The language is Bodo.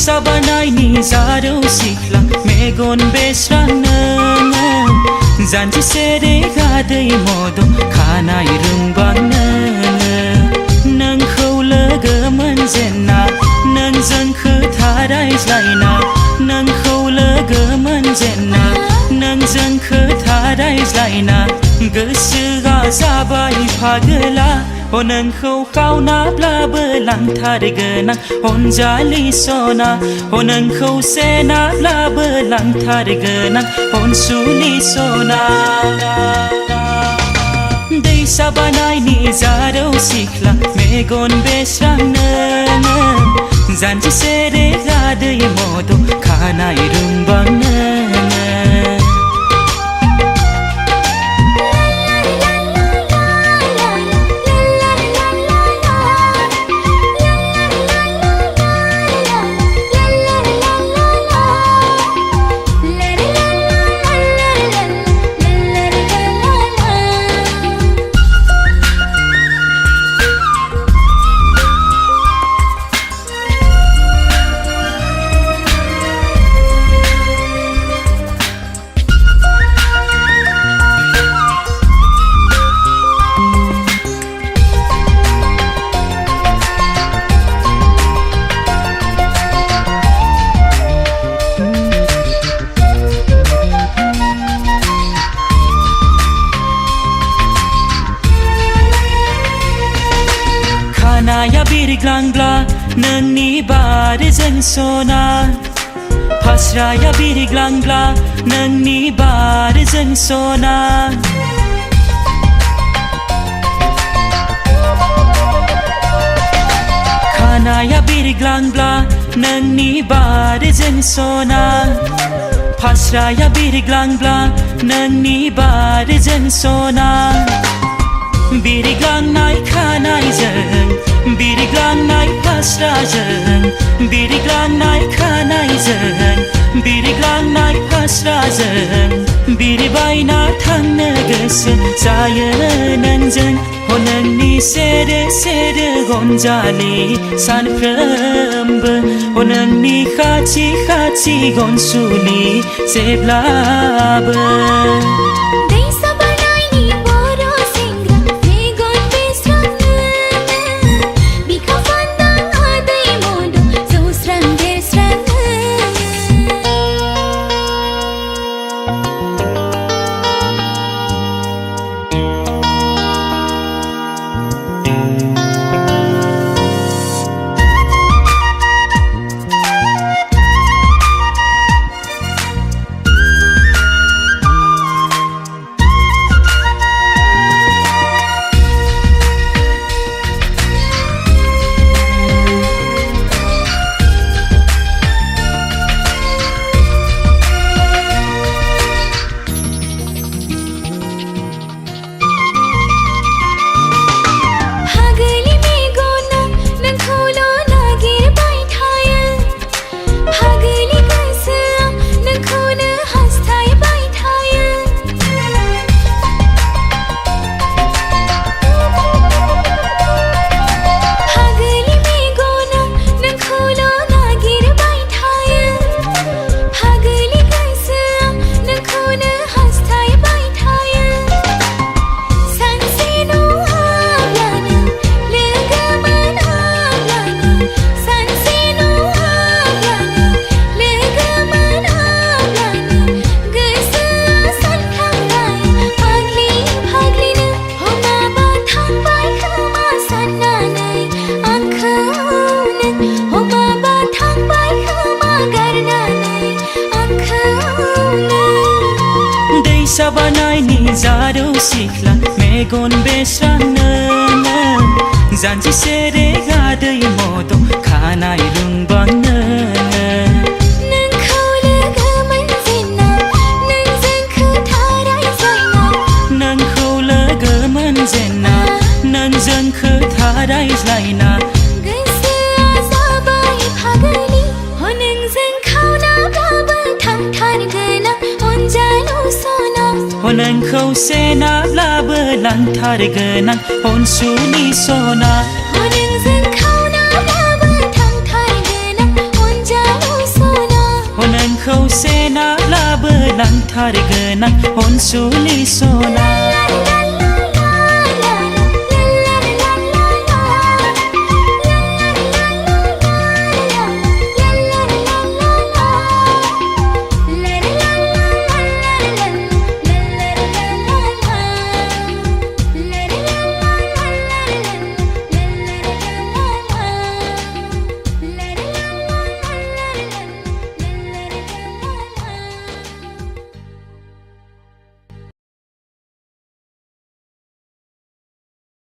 साबानायनि जारौ सिख्ला मेगन बेस्रां नोङो जानजि सेरे गादै मद' खानाय रुंबां नोङो नोंखौ लोगो मोनजेन्ना नोंजों खोथा रायज्लायना नोंखौ लोगो मोनजेन्ना नोंजों खोथा रायज्लायना गोसोआ जाबाय फागोला नोंखौ खावनाब्लाबो लांथारगोन आं अनजालि सना नोंखौ सेनाब्लाबो लांथारगोन आं अनसुलि सना दै साबानायनि जारौ सिख्ला मेगन बेस्रां नोङो जानजि सेरे गादै मद' खानाय रुंबां नोङो खानाया बिरग्लांग्ला नोंनि बारजों सना फास्राया बिरग्लांग्ला नोंनि बारजों सना खानाया बिरग्लांग्ला नोंनि बारजों सना फास्राया बिरग्लांग्ला नोंनि बारजों सना बिरग्लांनाय खानायजों बिरग्लांनाय फास्राजों बिरग्लांनाय खानायजों बिरग्लांनाय फास्राजों बिरबायना थांनो गोसो जायो नोंजों नोंनि सेरे सेरे अनजालि सानफ्रोमबो नोंनि खाथि खाथि अनसुलि जेब्लाबो साबानायनि जारौ सिख्ला मेगन बेस्रां नोङो जानजि सेरे गादै मद' खानाय रुंबां नोङो नोंखौ लोगो मोनजेन्ना नोंजों खोथा रायज्लायना नोंखौ लोगो मोनजेन्ना नोंजों खोथा रायज्लायना गोसोआ जाबाय फागोलि नोंजों खावनाब्लाबो थांथारगोन आं अनजालु सना नोंखौ सेनाब्लाबो लांथारगोन आं अनसुलि सना नोंजों खावनाब्लाबो थांथारगोन आं अनजालु नांथारगोन आं अनसुलि सना